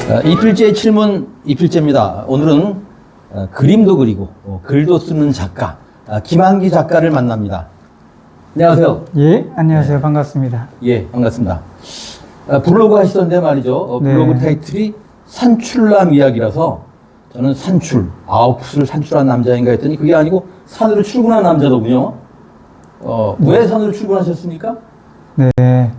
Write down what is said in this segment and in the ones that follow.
이필재의 칠문 이필재입니다. 오늘은 그림도 그리고 글도 쓰는 작가 김한기 작가를 만납니다. 안녕하세요. 예, 안녕하세요. 반갑습니다. 예, 반갑습니다. 블로그 하시던데 말이죠. 블로그 네. 타이틀이 산출남 이야기라서 저는 산출, 아웃풋을 산출한 남자인가 했더니 그게 아니고 산으로 출근한 남자더군요. 왜 산으로 출근하셨습니까? 네.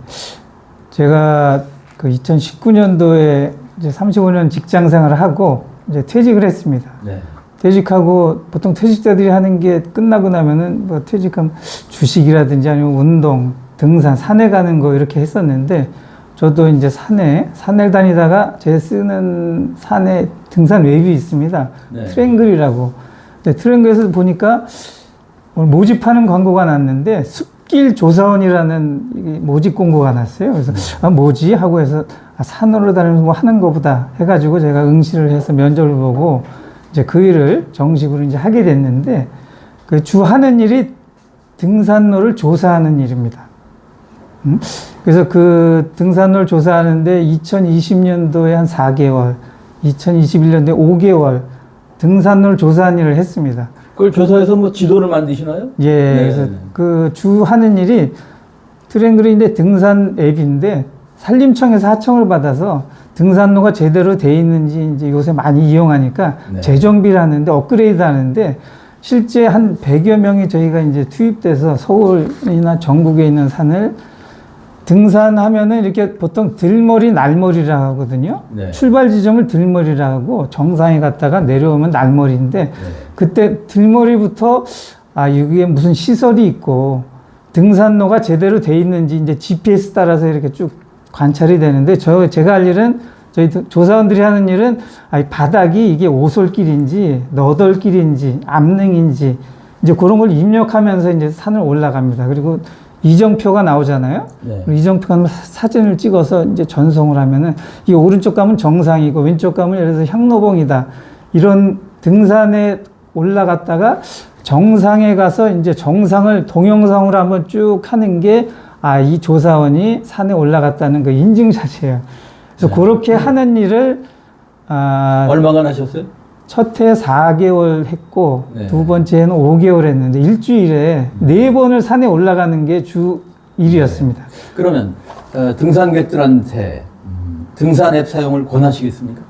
제가 그 2019년도에 이제 35년 직장 생활을 하고 이제 퇴직을 했습니다. 네. 퇴직하고 보통 퇴직자들이 하는 게 끝나고 나면은 뭐 퇴직하면 주식이라든지 아니면 운동, 등산, 산에 가는 거 이렇게 했었는데 저도 이제 산에 다니다가 제 쓰는 산에 등산 웹이 있습니다. 네. 트랭글이라고. 트랭글에서 보니까 오늘 모집하는 광고가 났는데 숲길 조사원이라는 이게 모집 공고가 났어요. 그래서 뭐지? 하고 해서 산으로 다니면서 뭐 하는 거보다 해가지고 제가 응시를 해서 면접을 보고 이제 그 일을 정식으로 이제 하게 됐는데 그 주 하는 일이 등산로를 조사하는 일입니다. 그래서 그 등산로를 조사하는데 2020년도에 한 4개월, 2021년도에 5개월 등산로를 조사하는 일을 했습니다. 그걸 조사해서 뭐 지도를 만드시나요? 예, 네. 그래서 그 주 하는 일이 트랭글인데 등산 앱인데 산림청에서 하청을 받아서 등산로가 제대로 돼 있는지 이제 요새 많이 이용하니까 네. 재정비를 하는데 업그레이드 하는데 실제 한 100여 명이 저희가 이제 투입돼서 서울이나 전국에 있는 산을 등산하면은 이렇게 보통 들머리 날머리라 하거든요. 네. 출발 지점을 들머리라 하고 정상에 갔다가 내려오면 날머리인데 네. 그때 들머리부터 여기에 무슨 시설이 있고 등산로가 제대로 돼 있는지 이제 GPS 따라서 이렇게 쭉 관찰이 되는데 제가 할 일은 저희 조사원들이 하는 일은 바닥이 이게 오솔길인지 너덜길인지 암릉인지 이제 그런 걸 입력하면서 이제 산을 올라갑니다. 그리고 이정표가 나오잖아요. 네. 이정표가 사진을 찍어서 이제 전송을 하면은 이 오른쪽 가면 정상이고 왼쪽 가면 예를 들어서 향로봉이다. 이런 등산에 올라갔다가 정상에 가서 이제 정상을 동영상으로 한번 쭉 하는 게 이 조사원이 산에 올라갔다는 그 인증샷이에요. 그래서 네. 그렇게 하는 일을 얼마간 하셨어요? 첫 해 4개월 했고 네. 두 번째는 5개월 했는데 일주일에 4번을 산에 올라가는 게 주 일이었습니다. 그러면 등산객들한테 등산 앱 사용을 권하시겠습니까?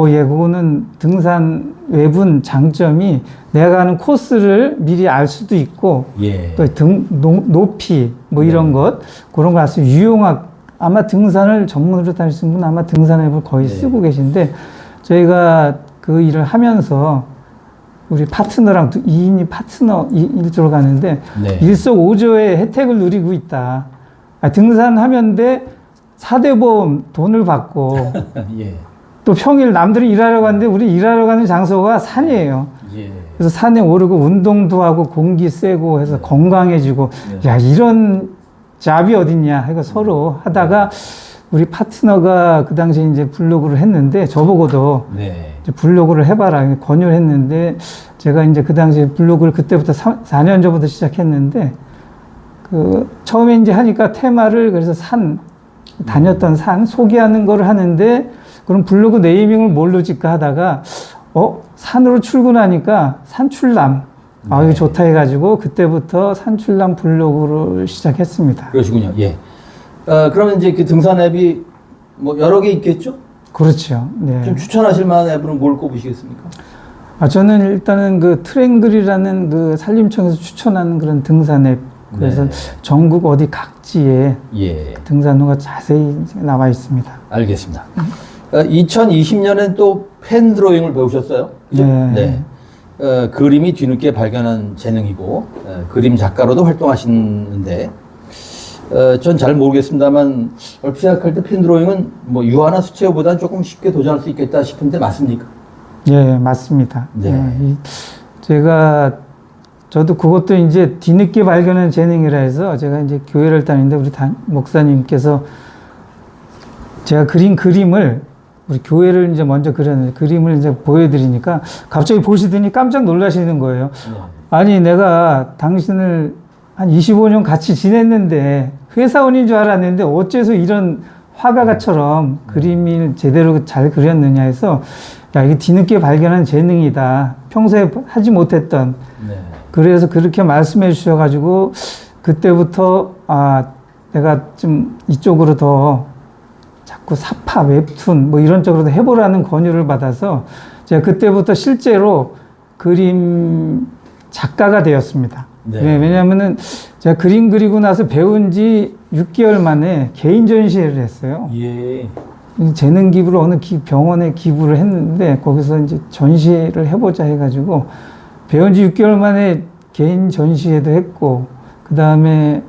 예, 그거는 등산 웹은 장점이 내가 가는 코스를 미리 알 수도 있고 예. 또 높이 뭐 이런 것 그런 거 아주 아마 등산을 전문으로 다니시는 분은 아마 등산 앱을 거의 네. 쓰고 계신데 저희가 그 일을 하면서 우리 파트너랑 2인이 파트너 일조로 가는데 네. 일석오조의 혜택을 누리고 있다. 등산하면 돼 4대 보험 돈을 받고 예. 또 평일 남들이 일하러 가는데 우리 일하러 가는 장소가 산이에요. 예. 그래서 산에 오르고 운동도 하고 공기 쐬고 해서 건강해지고 네. 야 이런 잡이 어딨냐 해서 서로 하다가 우리 파트너가 그 당시에 이제 블로그를 했는데 저보고도 네. 이제 블로그를 해봐라 권유를 했는데 제가 이제 그 당시에 블로그를 그때부터 4년 전부터 시작했는데 그 처음에 이제 하니까 테마를 그래서 다녔던 산 소개하는 거를 하는데 그럼 블로그 네이밍을 뭘로 짓까 하다가 산으로 출근하니까 산출남 이거 좋다 해가지고 그때부터 산출남 블로그를 시작했습니다. 그러시군요. 예. 그러면 이제 그 등산 앱이 뭐 여러 개 있겠죠? 그렇죠. 네. 좀 추천하실 만한 앱은 뭘 꼽으시겠습니까? 저는 일단은 그 트랭글이라는 그 산림청에서 추천하는 그런 등산 앱 그래서 네. 전국 어디 각지에 예. 등산로가 자세히 나와 있습니다. 알겠습니다. 2020년엔 또 펜 드로잉을 배우셨어요? 그죠? 네. 그림이 뒤늦게 발견한 재능이고 그림 작가로도 활동하시는데 전 잘 모르겠습니다만 얼핏 생각할 때 펜 드로잉은 뭐 유화나 수채화보다는 조금 쉽게 도전할 수 있겠다 싶은데 맞습니까? 예, 맞습니다. 네. 저도 그것도 이제 뒤늦게 발견한 재능이라 해서 제가 이제 교회를 다니는데 우리 목사님께서 제가 그린 그림을 우리 교회를 이제 먼저 그렸는데 그림을 이제 보여드리니까 갑자기 보시더니 깜짝 놀라시는 거예요. 네. 아니, 내가 당신을 한 25년 같이 지냈는데 회사원인 줄 알았는데 어째서 이런 화가가처럼 그림을 제대로 잘 그렸느냐 해서 야, 이게 뒤늦게 발견한 재능이다. 평소에 하지 못했던. 네. 그래서 그렇게 말씀해 주셔가지고 그때부터 아, 내가 좀 이쪽으로 더 자꾸 사파, 웹툰 뭐 이런 쪽으로 해보라는 권유를 받아서 제가 그때부터 실제로 그림 작가가 되었습니다. 네. 왜냐하면은 제가 그림 그리고 나서 배운 지 6개월 만에 개인 전시회를 했어요. 예. 재능 기부를 어느 병원에 기부를 했는데 거기서 이제 전시회를 해보자 해가지고 배운 지 6개월 만에 개인 전시회도 했고 그 다음에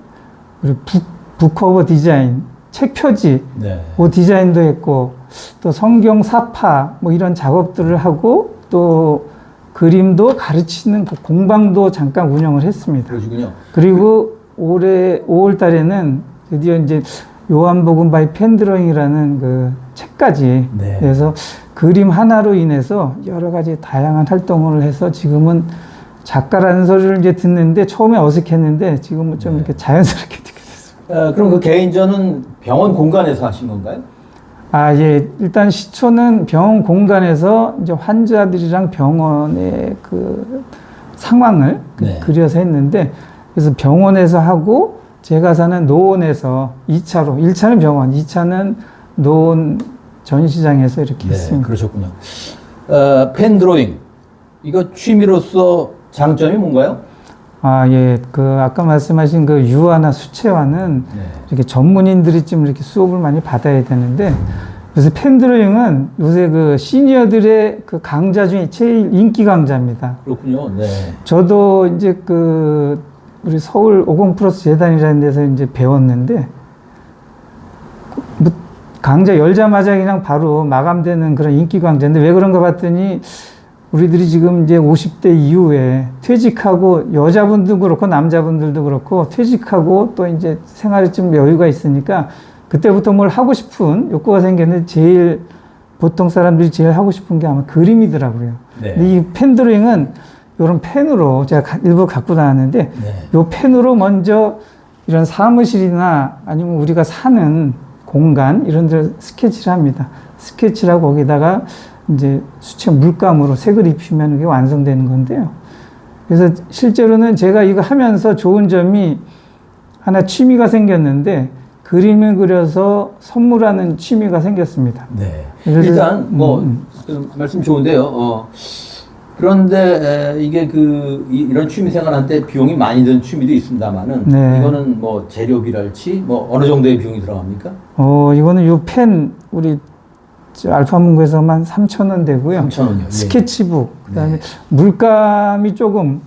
우리 북커버 디자인, 책 표지, 네. 그 디자인도 했고 또 성경 사파 뭐 이런 작업들을 하고 또 그림도 가르치는 그 공방도 잠깐 운영을 했습니다. 그러시군요. 그리고 올해 5월 달에는 드디어 이제 요한복음 바이 펜드로잉이라는 그 책까지 네. 그래서 그림 하나로 인해서 여러 가지 다양한 활동을 해서 지금은 작가라는 소리를 이제 듣는데 처음에 어색했는데 지금은 좀 네. 이렇게 자연스럽게 듣게 됐습니다. 그럼 그 개인전은 병원 공간에서 하신 건가요? 아, 예. 일단 시초는 병원 공간에서 이제 환자들이랑 병원의 그 상황을 네. 그려서 했는데 그래서 병원에서 하고 제가 사는 노원에서 2차로 1차는 병원, 2차는 노원 전시장에서 이렇게 했습니다. 그러셨군요. 펜 드로잉 이거 취미로서 장점이 뭔가요? 아, 예. 그 아까 말씀하신 그 유화나 수채화는 네. 이렇게 전문인들이 좀 이렇게 수업을 많이 받아야 되는데 그래서 펜 드로잉은 요새 그 시니어들의 그 강좌 중에 제일 인기 강좌입니다. 그렇군요. 네. 저도 이제 그 우리 서울 50 플러스 재단이라는 데서 이제 배웠는데 뭐 강좌 열자마자 그냥 바로 마감되는 그런 인기 강좌인데 왜 그런가 봤더니 우리들이 지금 이제 50대 이후에 퇴직하고 여자분도 그렇고 남자분들도 그렇고 퇴직하고 또 이제 생활에 좀 여유가 있으니까 그때부터 뭘 하고 싶은 욕구가 생겼는데 제일 보통 사람들이 제일 하고 싶은 게 아마 그림이더라고요. 네. 근데 이 펜 드로잉은 이런 펜으로 제가 일부 갖고 다녔는데 네. 이 펜으로 먼저 이런 사무실이나 아니면 우리가 사는 공간 이런 데 스케치를 합니다. 스케치를 하고 거기다가 이제 수채 물감으로 색을 입히면 이게 완성되는 건데요. 그래서 실제로는 제가 이거 하면서 좋은 점이 하나 취미가 생겼는데 그림을 그려서 선물하는 취미가 생겼습니다. 네. 그래서- 일단 그 말씀 좋은데요. 그런데 이게 이런 취미 생활한테 비용이 많이 드는 취미도 있습니다만은 네. 이거는 뭐 재료비랄지 뭐 어느 정도의 비용이 들어갑니까? 이거는 요 펜 우리 저 알파문고에서만 3,000원 되고요. 3,000원이요. 예. 스케치북, 그다음에 네. 물감이 조금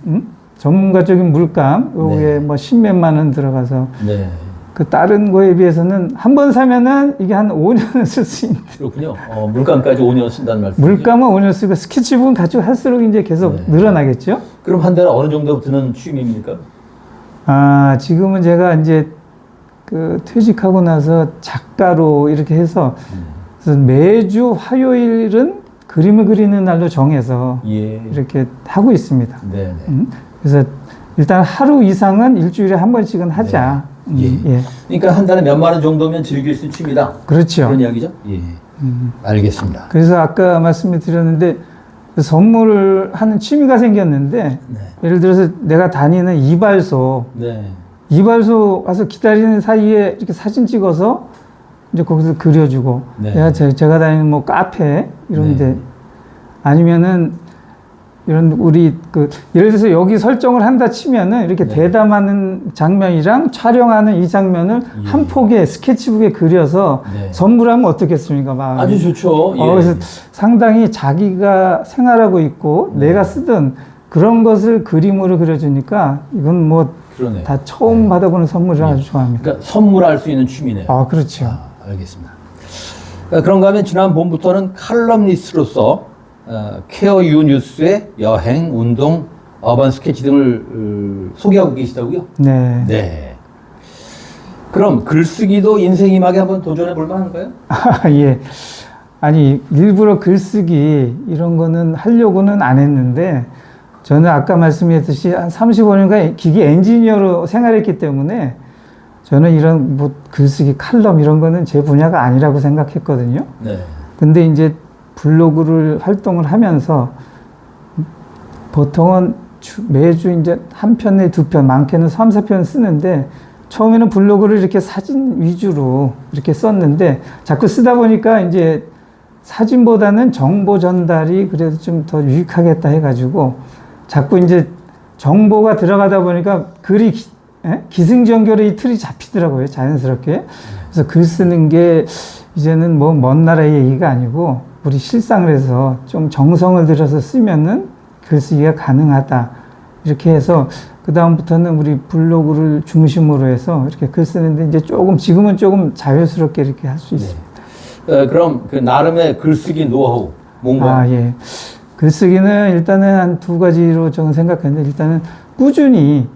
전문가적인 물감 요게 네. 뭐 10몇만 원 들어가서 네. 그 다른 거에 비해서는 한 번 사면은 이게 한 5년은 쓸 수 있는. 그렇군요. 물감까지 5년 쓴다는 말씀이죠? 물감은 5년 쓰고 스케치북은 가지고 할수록 이제 계속 네. 늘어나겠죠. 그럼 한 달에 어느 정도 드는 취미입니까? 아, 지금은 제가 이제 그 퇴직하고 나서 작가로 이렇게 해서 그래서 매주 화요일은 그림을 그리는 날로 정해서 예. 이렇게 하고 있습니다. 네. 그래서 일단 하루 이상은 일주일에 한 번씩은 하자. 네. 예. 그러니까 한 달에 몇만 원 정도면 즐길 수 있는 취미다. 그렇죠. 그런 이야기죠? 예. 알겠습니다. 그래서 아까 말씀을 드렸는데 선물을 하는 취미가 생겼는데 네. 예를 들어서 내가 다니는 이발소 네. 가서 기다리는 사이에 이렇게 사진 찍어서 이제 거기서 그려주고 네. 제가 다니는 뭐 카페 이런데 네. 아니면은 이런 우리 예를 들어서 여기 설정을 한다 치면은 이렇게 네. 대담하는 장면이랑 촬영하는 이 장면을 예. 한 폭의 스케치북에 그려서 네. 선물하면 어떻겠습니까? 마음이. 아주 좋죠. 예. 그래서 상당히 자기가 생활하고 있고 네. 내가 쓰던 그런 것을 그림으로 그려주니까 이건 뭐 그러네. 다 처음 받아보는 선물을 예. 아주 좋아합니다. 그러니까 선물할 수 있는 취미네요. 아, 그렇죠. 알겠습니다. 그런가 하면 지난 봄부터는 칼럼니스트로서 케어 유 뉴스의 여행, 운동, 어반 스케치 등을 소개하고 계시다고요? 네. 네. 그럼 글쓰기도 인생이막에 한번 도전해 볼 만한가요? 아, 예. 아니, 일부러 글쓰기 이런 거는 하려고는 안 했는데 저는 아까 말씀드렸듯이 한 35년간 기계 엔지니어로 생활했기 때문에 저는 이런 뭐 글쓰기, 칼럼 이런 거는 제 분야가 아니라고 생각했거든요. 네. 근데 이제 블로그를 활동을 하면서 보통은 매주 이제 한 편 내 두 편, 많게는 3, 4편 쓰는데 처음에는 블로그를 이렇게 사진 위주로 이렇게 썼는데 자꾸 쓰다 보니까 이제 사진보다는 정보 전달이 그래도 좀 더 유익하겠다 해가지고 자꾸 이제 정보가 들어가다 보니까 글이 기승전결의 이 틀이 잡히더라고요. 자연스럽게. 그래서 글 쓰는 게 이제는 뭐 먼 나라의 얘기가 아니고 우리 실상을 해서 좀 정성을 들여서 쓰면은 글쓰기가 가능하다. 이렇게 해서 그다음부터는 우리 블로그를 중심으로 해서 이렇게 글 쓰는데 이제 지금은 조금 자유스럽게 이렇게 할 수 있습니다. 그럼 그 나름의 글쓰기 노하우 뭔가? 예. 글쓰기는 일단은 한 두 가지로 저는 생각했는데 일단은 꾸준히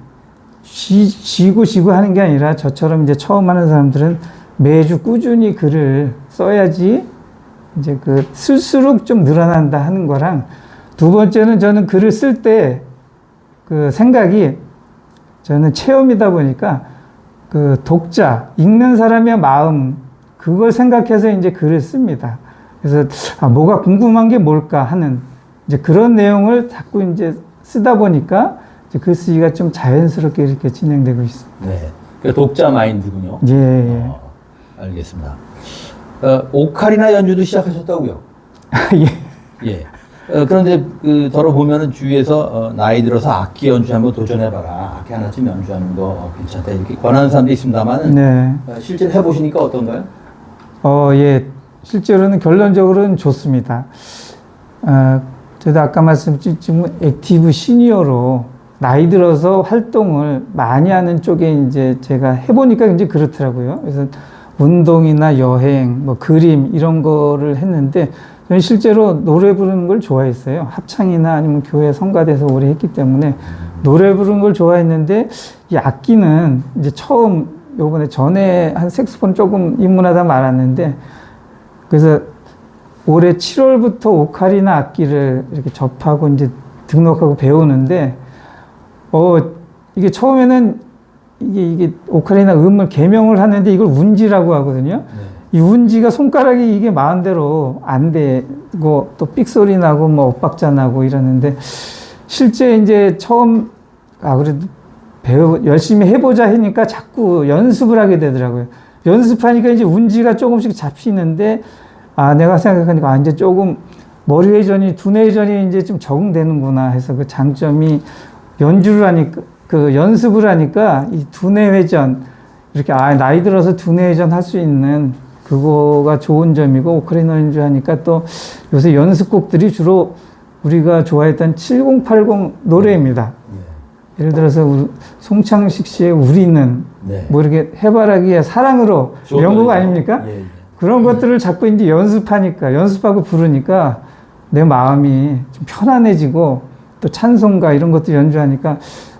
쉬고 하는 게 아니라 저처럼 이제 처음 하는 사람들은 매주 꾸준히 글을 써야지 이제 쓸수록 좀 늘어난다 하는 거랑 두 번째는 저는 글을 쓸 때 그 생각이 저는 체험이다 보니까 그 독자, 읽는 사람의 마음 그걸 생각해서 이제 글을 씁니다. 그래서 뭐가 궁금한 게 뭘까 하는 이제 그런 내용을 자꾸 이제 쓰다 보니까 이제 글쓰기가 좀 자연스럽게 이렇게 진행되고 있습니다. 네. 그 독자 마인드군요. 예. 알겠습니다. 오카리나 연주도 시작하셨다고요? 예. 예. 그런데 더러 보면은 주위에서 나이 들어서 악기 연주 한번 도전해봐라. 악기 하나쯤 연주하는 거 괜찮다. 이렇게 권하는 사람도 있습니다만 네. 실제로 해보시니까 어떤가요? 예. 실제로는 결론적으로는 좋습니다. 저도 아까 말씀드린 지금 액티브 시니어로 나이 들어서 활동을 많이 하는 쪽에 이제 제가 해보니까 이제 그렇더라고요. 그래서 운동이나 여행, 뭐 그림 이런 거를 했는데 저는 실제로 노래 부르는 걸 좋아했어요. 합창이나 아니면 교회 성가대에서 오래 했기 때문에 노래 부르는 걸 좋아했는데 이 악기는 이제 처음 요번에 전에 한 색소폰 조금 입문하다 말았는데 그래서 올해 7월부터 오카리나 악기를 이렇게 접하고 이제 등록하고 배우는데 이게 처음에는 이게 오카리나 음을 개명을 하는데 이걸 운지라고 하거든요. 네. 이 운지가 손가락이 이게 마음대로 안 되고 또 삑소리 나고 뭐 엇박자 나고 이러는데 실제 이제 처음 그래도 열심히 해보자 하니까 자꾸 연습을 하게 되더라고요. 연습하니까 이제 운지가 조금씩 잡히는데 내가 생각하니까 이제 조금 머리 회전이 두뇌 회전이 이제 좀 적응되는구나 해서 그 장점이 연주를 하니까 연습을 하니까 이 두뇌 회전 이렇게 나이 들어서 두뇌 회전 할 수 있는 그거가 좋은 점이고 오카리나 연주하니까 또 요새 연습곡들이 주로 우리가 좋아했던 7080 노래입니다. 네. 예를 들어서 송창식 씨의 우리는 네. 뭐 이렇게 해바라기의 사랑으로 이런 곡 아닙니까? 예. 그런 것들을 자꾸 이제 연습하고 부르니까 내 마음이 좀 편안해지고 또 찬송가 이런 것도 연주하니까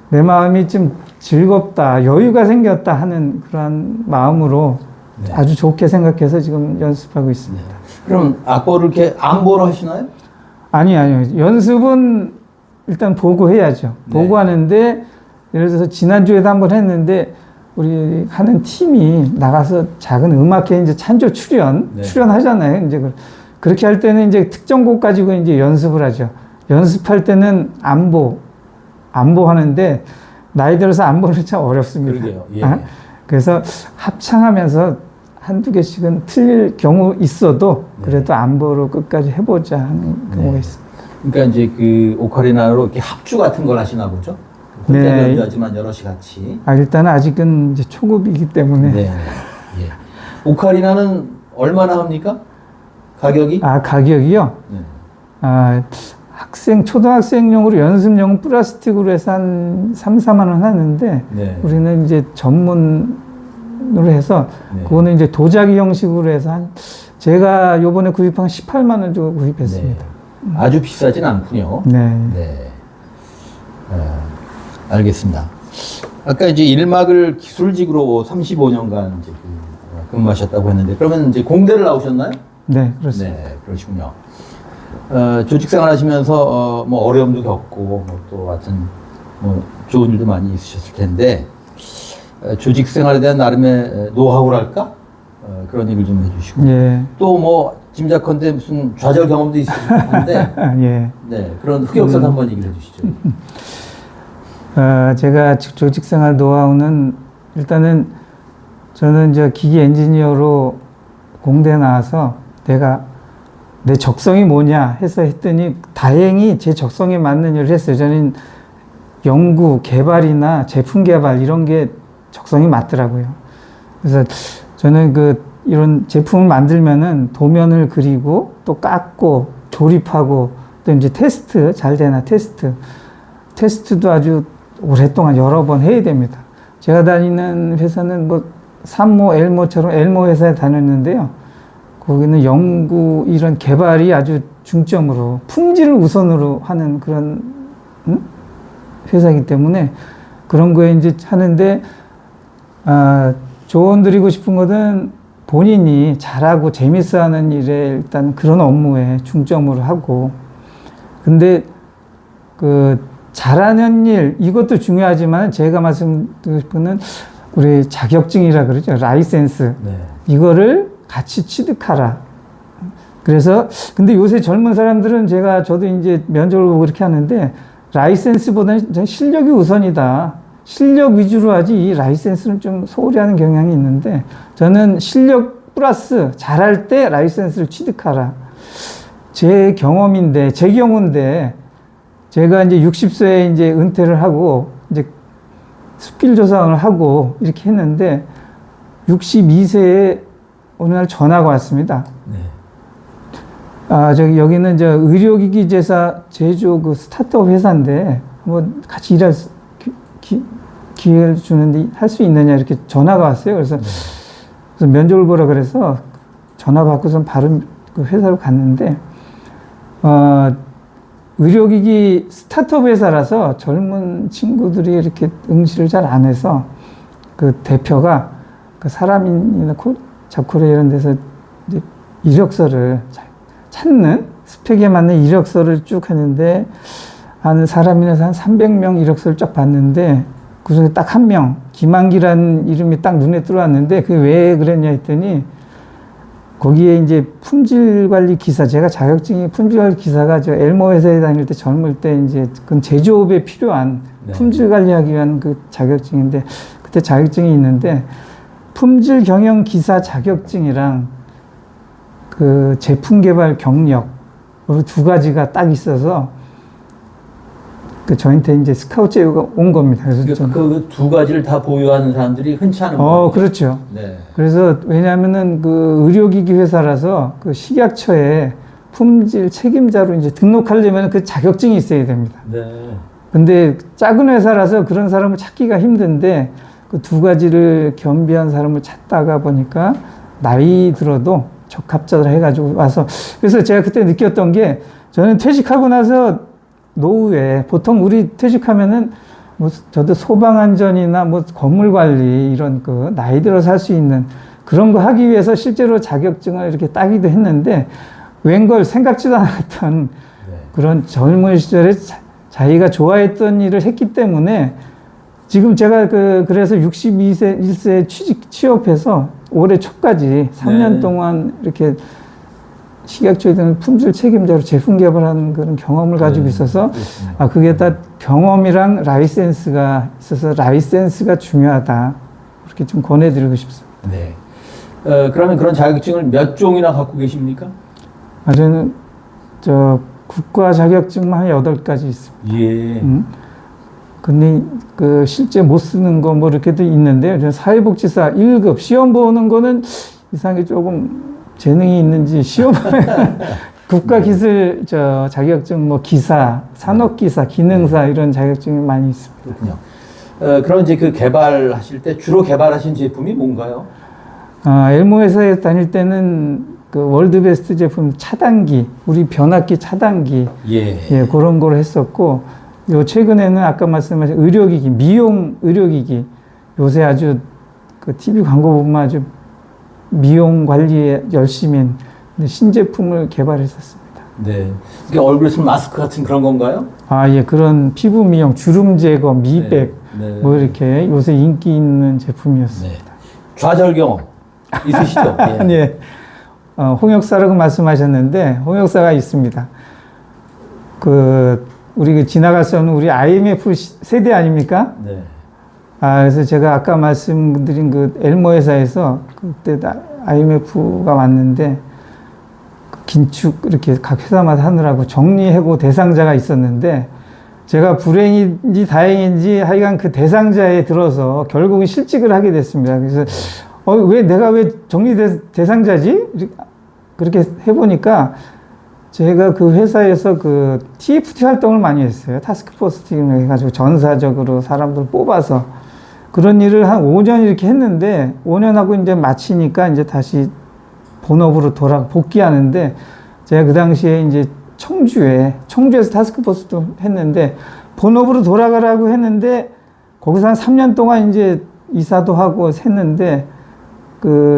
내 마음이 좀 즐겁다, 여유가 생겼다 하는 그런 마음으로 네. 아주 좋게 생각해서 지금 연습하고 있습니다. 네. 그럼 악보를 이렇게 안보로 하시나요? 아니요. 연습은 일단 보고 해야죠. 네. 보고 하는데 예를 들어서 지난주에도 한번 했는데 우리 하는 팀이 나가서 작은 음악회 이제 찬조 출연하잖아요. 이제 그렇게 할 때는 이제 특정 곡 가지고 이제 연습을 하죠. 연습할 때는 안보 하는데 나이 들어서 안보는 참 어렵습니다. 그러게요. 예. 그래서 합창하면서 한두 개씩은 틀릴 경우 있어도 그래도 안보로 끝까지 해보자 하는 경우가 있습니다. 그러니까 이제 그 오카리나로 이렇게 합주 같은 걸 하시나 보죠? 혼자 연주하지만 여럿이 같이. 일단은 아직은 이제 초급이기 때문에. 네. 예. 오카리나는 얼마나 합니까? 가격이? 가격이요? 네. 초등학생용으로 연습용은 플라스틱으로 해서 한 3, 4만 원 하는데 네. 우리는 이제 전문으로 해서 그거는 이제 도자기 형식으로 해서 제가 요번에 구입한 18만 원 주고 구입했습니다. 네. 아주 비싸진 않군요. 네. 알겠습니다. 아까 이제 일막을 기술직으로 35년간 이제 근무하셨다고 했는데 그러면 이제 공대를 나오셨나요? 네, 그렇습니다. 네, 그러시군요. 조직 생활 하시면서 뭐 어려움도 겪고 또 하여튼 뭐 좋은 일도 많이 있으셨을 텐데 조직 생활에 대한 나름의 노하우랄까? 그런 얘기를 좀 해주시고. 예. 또 뭐, 짐작컨대 무슨 좌절 경험도 있을 텐데, 예. 네, 그런 흑역사도 한번 얘기를 해주시죠. 제가 조직생활 노하우는 일단은 저는 이제 기기 엔지니어로 공대에 나와서 내 적성이 뭐냐 해서 했더니 다행히 제 적성에 맞는 일을 했어요. 저는 연구, 개발이나 제품 개발 이런 게 적성이 맞더라고요. 그래서 저는 이런 제품을 만들면은 도면을 그리고 또 깎고 조립하고 또 이제 테스트 잘 되나 테스트도 아주 오랫동안 여러 번 해야 됩니다. 제가 다니는 회사는 뭐 산모, 엘모처럼 엘모 회사에 다녔는데요. 거기는 연구 이런 개발이 아주 중점으로 품질을 우선으로 하는 그런 회사이기 때문에 그런 거에 이제 하는데 조언 드리고 싶은 것은 본인이 잘하고 재밌어하는 일에 일단 그런 업무에 중점으로 하고 근데 잘하는 일 이것도 중요하지만 제가 말씀드리고 싶은 건 우리 자격증이라 그러죠. 라이센스. 네. 이거를 같이 취득하라. 그래서 근데 요새 젊은 사람들은 저도 이제 면접을 보고 그렇게 하는데 라이센스보다는 실력이 우선이다. 실력 위주로 하지 이 라이센스는 좀 소홀히 하는 경향이 있는데 저는 실력 플러스 잘할 때 라이센스를 취득하라. 제 경험인데 제 경우인데 제가 이제 60세에 이제 은퇴를 하고 이제 스킬 조사원을 하고 이렇게 했는데 62세에 어느 날 전화가 왔습니다. 네. 여기는 의료기기 제조 스타트업 회사인데 뭐 같이 일할 기회를 주는데 할 수 있느냐 이렇게 전화가 왔어요. 그래서 면접을 보라 그래서 전화 받고선 바로 그 회사로 갔는데 의료기기 스타트업 회사라서 젊은 친구들이 이렇게 응시를 잘 안 해서 그 대표가 사람이나 잡코리아 이런 데서 이제 이력서를 찾는 스펙에 맞는 이력서를 쭉 하는데 한 사람이나서 한 300명 이력서를 쫙 봤는데 그 중에 딱 한 명 김한기라는 이름이 딱 눈에 들어왔는데 그게 왜 그랬냐 했더니 거기에 이제 품질관리 기사, 제가 자격증이 품질관리 기사가 엘모 회사에 다닐 때 젊을 때 이제 그건 제조업에 필요한 품질관리하기 위한 그 자격증인데 그때 자격증이 있는데 품질 경영 기사 자격증이랑 그 제품 개발 경력 두 가지가 딱 있어서 저한테 이제 스카우트 제휴가 온 겁니다. 그래서 그 두 가지를 다 보유하는 사람들이 흔치 않은 거예요. 그렇죠. 네. 그래서 왜냐하면은 의료기기 회사라서 식약처에 품질 책임자로 이제 등록하려면 그 자격증이 있어야 됩니다. 네. 근데 작은 회사라서 그런 사람을 찾기가 힘든데 그 두 가지를 겸비한 사람을 찾다가 보니까 나이 들어도 적합자들 해가지고 와서 그래서 제가 그때 느꼈던 게 저는 퇴직하고 나서 노후에 보통 우리 퇴직하면은 뭐 저도 소방안전이나 뭐 건물관리 이런 나이 들어서 할 수 있는 그런 거 하기 위해서 실제로 자격증을 이렇게 따기도 했는데 웬걸 생각지도 않았던 그런 젊은 시절에 자기가 좋아했던 일을 했기 때문에 지금 제가 그래서 62세 1세에 취업해서 올해 초까지 3년 동안 이렇게 식약처에 대한 품질 책임자로 제품 개발하는 그런 경험을 가지고 있어서 그게 다 경험이랑 라이센스가 있어서 라이센스가 중요하다. 그렇게 좀 권해드리고 싶습니다. 네. 그러면 그런 자격증을 몇 종이나 갖고 계십니까? 저는 국가 자격증만 한 8가지 있습니다. 예. 근데 실제 못 쓰는 거 뭐 이렇게도 있는데요. 사회복지사 1급 시험 보는 거는 이상하게 조금 재능이 있는지 시험 국가기술 자격증 뭐 기사, 산업기사, 기능사 이런 자격증이 많이 있습니다. 그렇군요. 그럼 이제 그 개발하실 때 주로 개발하신 제품이 뭔가요? 엘모 회사에 다닐 때는 그 월드베스트 제품 차단기, 우리 변압기 차단기, 예, 그런 걸 했었고, 요 최근에는 아까 말씀하신 의료기기, 미용 의료기기, 요새 아주 TV 광고 보면 아주 미용 관리에 열심인 신제품을 개발했었습니다. 네. 이게 얼굴에 쓰는 마스크 같은 그런 건가요? 예, 그런 피부 미용, 주름 제거, 미백, 네. 뭐 이렇게 요새 인기 있는 제품이었습니다. 네. 좌절 경험 있으시죠? 예. 예. 홍역사라고 말씀하셨는데 홍역사가 있습니다. 우리 지나갈 수 없는 우리 IMF 세대 아닙니까? 네. 그래서 제가 아까 말씀드린 그 엘모 회사에서 그때 IMF가 왔는데 긴축 이렇게 각 회사마다 하느라고 정리해고 대상자가 있었는데 제가 불행인지 다행인지 하여간 그 대상자에 들어서 결국은 실직을 하게 됐습니다. 그래서 내가 왜 정리 대상자지? 그렇게 해보니까 제가 그 회사에서 그 TFT 활동을 많이 했어요. 타스크포스 팀을 해가지고 전사적으로 사람들 뽑아서 그런 일을 한 5년 이렇게 했는데 5년 하고 이제 마치니까 이제 다시 본업으로 복귀하는데 제가 그 당시에 이제 청주에서 타스크포스도 했는데 본업으로 돌아가라고 했는데 거기서 한 3년 동안 이제 이사도 하고 했는데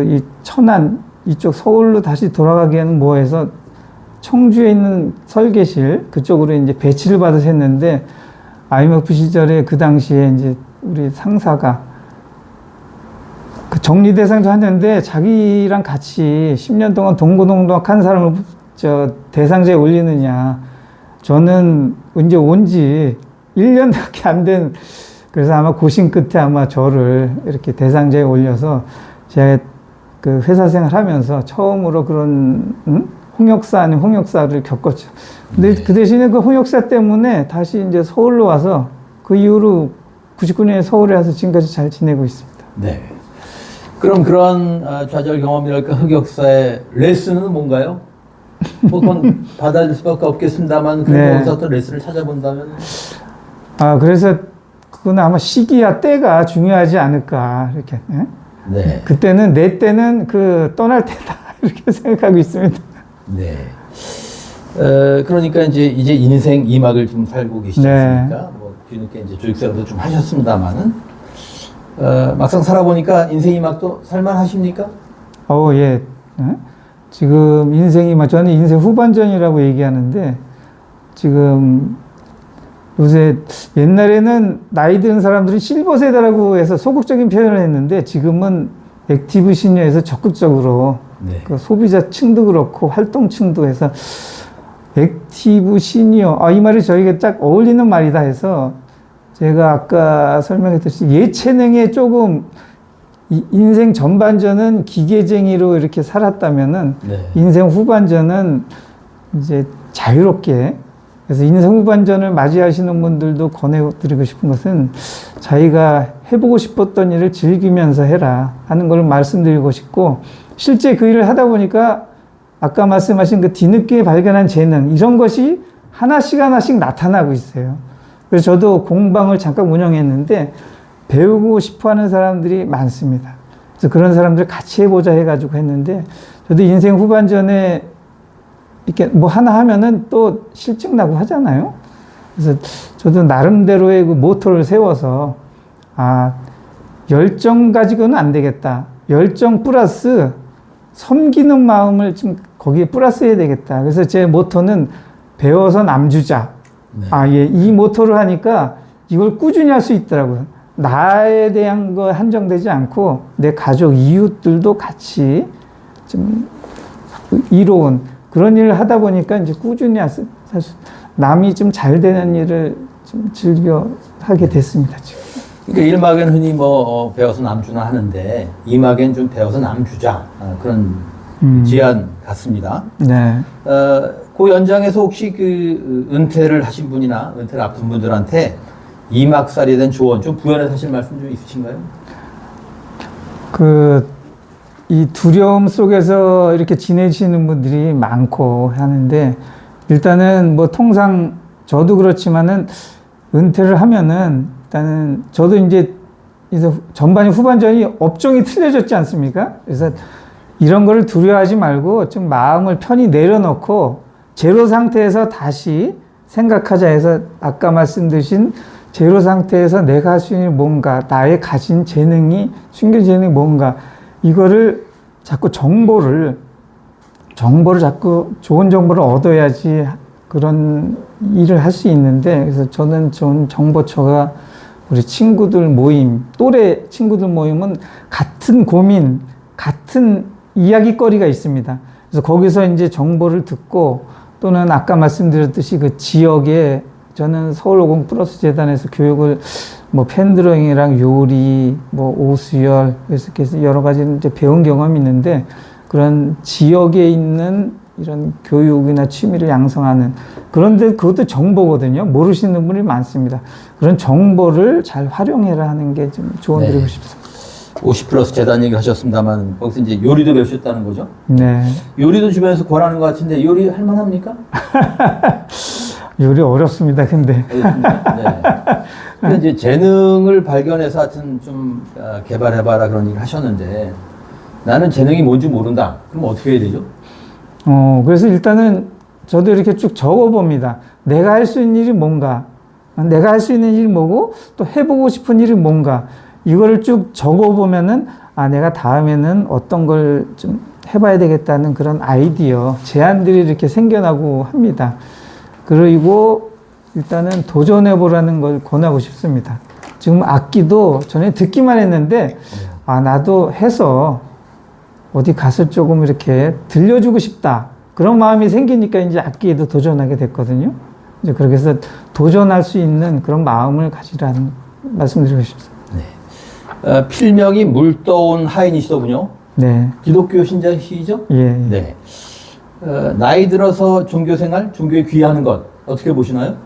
이 천안 이쪽 서울로 다시 돌아가기에는 뭐해서 청주에 있는 설계실 그쪽으로 이제 배치를 받아서 했는데 IMF 시절에 그 당시에 이제 우리 상사가 그 정리 대상자 했는데 자기랑 같이 10년 동안 동고동락한 사람을 대상자에 올리느냐. 저는 이제 온 지 1년밖에 안 된, 그래서 아마 고심 끝에 아마 저를 이렇게 대상자에 올려서 제가 그 회사 생활 하면서 처음으로 그런, 홍역사 아닌 홍역사를 겪었죠. 근데 그 대신에 그 홍역사 때문에 다시 이제 서울로 와서 그 이후로 99년에 서울에 와서 지금까지 잘 지내고 있습니다. 네. 그럼 그런 좌절 경험이랄까 흑역사의 레슨은 뭔가요? 보통 받아들일 수밖에 없겠습니다만 그래도 여기서 어떤 레슨을 찾아본다면 그래서 그건 아마 시기와 때가 중요하지 않을까 이렇게. 네? 네. 그때는 내 때는 그 떠날 때다 이렇게 생각하고 있습니다. 네. 그러니까 이제 인생 2막을 지금 살고 계시지 않습니까? 네. 뭐 뒤늦게 이제 조직생활도 좀 하셨습니다만은 막상 살아보니까 인생 2막도 살만하십니까? 예. 네? 지금 저는 인생 후반전이라고 얘기하는데 지금 요새 옛날에는 나이 드는 사람들이 실버 세대라고 해서 소극적인 표현을 했는데 지금은 액티브 시니어에서 적극적으로 네. 그 소비자층도 그렇고 활동층도 해서 액티브 시니어 이 말이 저희가 딱 어울리는 말이다 해서 제가 아까 설명했듯이 예체능에 조금 인생 전반전은 기계쟁이로 이렇게 살았다면은 네. 인생 후반전은 이제 자유롭게 그래서 인생 후반전을 맞이하시는 분들도 권해드리고 싶은 것은 자기가 해보고 싶었던 일을 즐기면서 해라 하는 걸 말씀드리고 싶고 실제 그 일을 하다 보니까 아까 말씀하신 그 뒤늦게 발견한 재능 이런 것이 하나씩 나타나고 있어요. 그래서 저도 공방을 잠깐 운영했는데 배우고 싶어 하는 사람들이 많습니다. 그래서 그런 사람들 같이 해보자 해가지고 했는데 저도 인생 후반전에 이렇게 뭐 하나 하면은 또 실증나고 하잖아요. 그래서 저도 나름대로의 그 모토를 세워서 열정 가지고는 안 되겠다. 열정 플러스 섬기는 마음을 좀 거기에 플러스 해야 되겠다. 그래서 제 모토는 배워서 남주자. 네. 이 모토를 하니까 이걸 꾸준히 할 수 있더라고요. 나에 대한 거 한정되지 않고 내 가족, 이웃들도 같이 좀 이로운 그런 일을 하다 보니까 이제 꾸준히 남이 좀 잘 되는 일을 좀 즐겨 하게 됐습니다, 지금. 그러니까 1막엔 흔히 뭐 배워서 남주나 하는데 2막엔 좀 배워서 남주자 그런 제안 같습니다. 네. 그 연장에서 혹시 그 은퇴를 하신 분이나 은퇴를 앞둔 분들한테 2막살이에 대한 조언 좀 부연해서 하실 말씀 좀 있으신가요? 이 두려움 속에서 이렇게 지내시는 분들이 많고 하는데 일단은 뭐 통상 저도 그렇지만은 은퇴를 하면은 일단은 저도 이제 전반이 후반전이 업종이 틀려졌지 않습니까? 그래서 이런 거를 두려워하지 말고 좀 마음을 편히 내려놓고 제로 상태에서 다시 생각하자 해서 아까 말씀드린 제로 상태에서 내가 할 수 있는 뭔가 나의 가진 재능이 숨겨진 재능이 뭔가 이거를 자꾸 정보를 자꾸 좋은 정보를 얻어야지 그런 일을 할 수 있는데 그래서 저는 좋은 정보처가 우리 친구들 모임, 또래 친구들 모임은 같은 고민, 같은 이야기거리가 있습니다. 그래서 거기서 이제 정보를 듣고 또는 아까 말씀드렸듯이 그 지역에 저는 서울50 플러스 재단에서 교육을 뭐 펜드로잉이랑 요리, 뭐 오수열, 그래서 여러 가지 이제 배운 경험이 있는데 그런 지역에 있는 이런 교육이나 취미를 양성하는 그런데 그것도 정보거든요. 모르시는 분이 많습니다. 그런 정보를 잘 활용해라 하는 게 좀 조언드리고 네. 싶습니다. 50 플러스 재단 얘기 하셨습니다만 거기서 이제 요리도 배우셨다는 거죠? 네. 요리도 주변에서 권하는 것 같은데 요리 할 만합니까? 요리 어렵습니다. 근데 알겠습니다. 네. 근데 이제 재능을 발견해서 하여튼 좀 개발해봐라 그런 얘기를 하셨는데 나는 재능이 뭔지 모른다. 그럼 어떻게 해야 되죠? 그래서 일단은 저도 이렇게 쭉 적어봅니다. 내가 할 수 있는 일이 뭔가, 내가 할 수 있는 일이 뭐고, 또 해보고 싶은 일이 뭔가, 이거를 쭉 적어보면은, 내가 다음에는 어떤 걸 좀 해봐야 되겠다는 그런 아이디어, 제안들이 이렇게 생겨나고 합니다. 그리고 일단은 도전해보라는 걸 권하고 싶습니다. 지금 악기도 전에 듣기만 했는데, 나도 해서 어디 가서 조금 이렇게 들려주고 싶다. 그런 마음이 생기니까 이제 악기에도 도전하게 됐거든요. 이제 그렇게 해서 도전할 수 있는 그런 마음을 가지라는 말씀드리고 싶습니다. 네. 필명이 물떠온 하인이시더군요. 네. 기독교 신자시죠? 예. 네. 나이 들어서 종교 생활, 종교에 귀하는 것 어떻게 보시나요?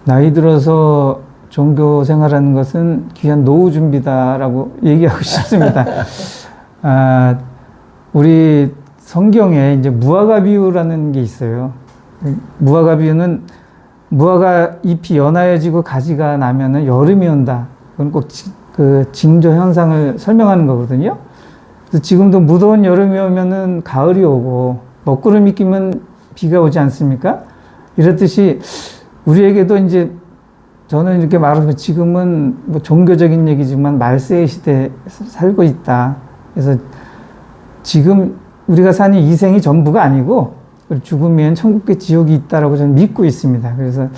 나이 들어서 종교 생활하는 것은 귀한 노후 준비다라고 얘기하고 싶습니다. 우리 성경에 이제 무화과 비유라는 게 있어요. 무화과 비유는 무화과 잎이 연하여지고 가지가 나면은 여름이 온다. 그건 꼭 그 징조 현상을 설명하는 거거든요. 그래서 지금도 무더운 여름이 오면은 가을이 오고 먹구름이 끼면 비가 오지 않습니까? 이렇듯이 우리에게도 이제 저는 이렇게 말하면 지금은 뭐 종교적인 얘기지만 말세의 시대에 살고 있다. 그래서 지금 우리가 사는 이 생이 전부가 아니고 죽으면 천국과 지옥이 있다라고 저는 믿고 있습니다. 그래서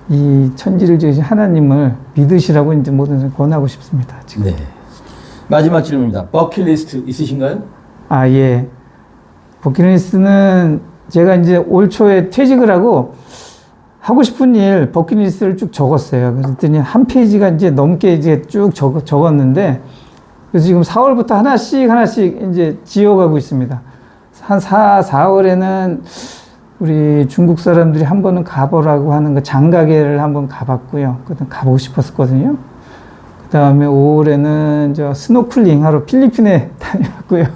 이 천지를 지으신 하나님을 믿으시라고 이제 모든 걸 권하고 싶습니다. 지금. 네. 마지막 질문입니다. 버킷리스트 있으신가요? 예. 버킷리스트는 제가 이제 올 초에 퇴직을 하고 싶은 일 버킷리스트를 쭉 적었어요. 그랬더니 한 페이지가 이제 넘게 이제 쭉 적었는데 그래서 지금 4월부터 하나씩 이제 지어가고 있습니다. 한 4월에는 우리 중국 사람들이 한 번은 가보라고 하는 그 장가게를 한번 가봤고요. 그때 가보고 싶었거든요. 그 다음에 5월에는 저 스노클링 하러 필리핀에 다녀왔고요. 네.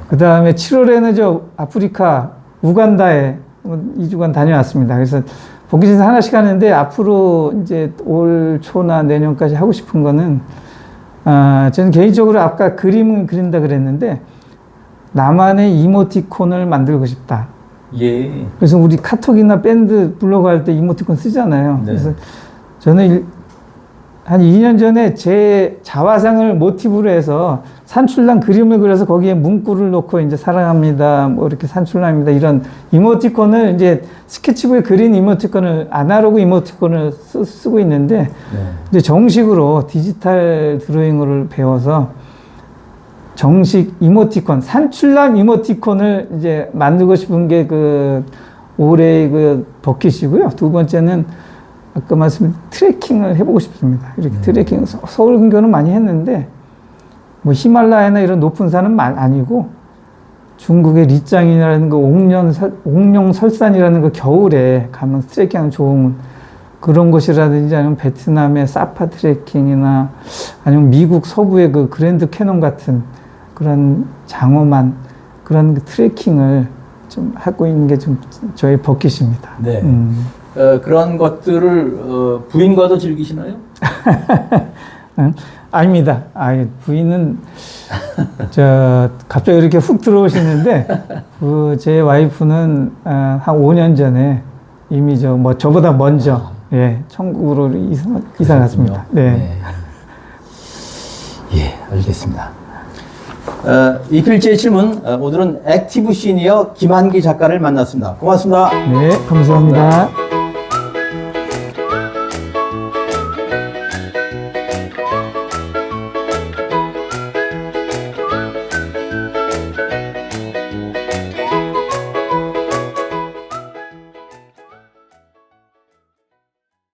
그 다음에 7월에는 저 아프리카 우간다에 2주간 다녀왔습니다. 그래서 버킷리스트 하나씩 하는데 앞으로 이제 올 초나 내년까지 하고 싶은 거는 저는 개인적으로 아까 그림은 그린다 그랬는데 나만의 이모티콘을 만들고 싶다. 예. 그래서 우리 카톡이나 밴드 블로그 할 때 이모티콘 쓰잖아요. 네. 그래서 저는 한 2년 전에 제 자화상을 모티브로 해서 산출남 그림을 그려서 거기에 문구를 넣고 이제 사랑합니다. 뭐 이렇게 산출남입니다. 이런 이모티콘을 이제 스케치북에 그린 이모티콘을 아날로그 이모티콘을 쓰고 있는데 네. 이제 정식으로 디지털 드로잉을 배워서 정식 이모티콘, 산출남 이모티콘을 이제 만들고 싶은 게 그 올해의 그 버킷이고요. 두 번째는 아까 말씀드린 트레킹을 해보고 싶습니다. 이렇게 트레킹, 서울 근교는 많이 했는데 뭐 히말라야나 이런 높은 산은 아니고 중국의 리짱이라는 그 옥룡설산이라는 그 겨울에 가면 트레킹하면 좋은 그런 곳이라든지 아니면 베트남의 사파 트레킹이나 아니면 미국 서부의 그 그랜드 캐논 같은 그런 장엄한 그런 트레킹을 좀 하고 있는 게 좀 저의 버킷입니다. 네. 그런 것들을 부인과도 즐기시나요? 아닙니다. 부인은 갑자기 이렇게 훅 들어오시는데 제 와이프는 한 5년 전에 이미 저보다 먼저 천국으로 이사 갔습니다. 네. 예, 알겠습니다. 이 필지의 질문, 오늘은 액티브 시니어 김한기 작가를 만났습니다. 고맙습니다. 네, 감사합니다.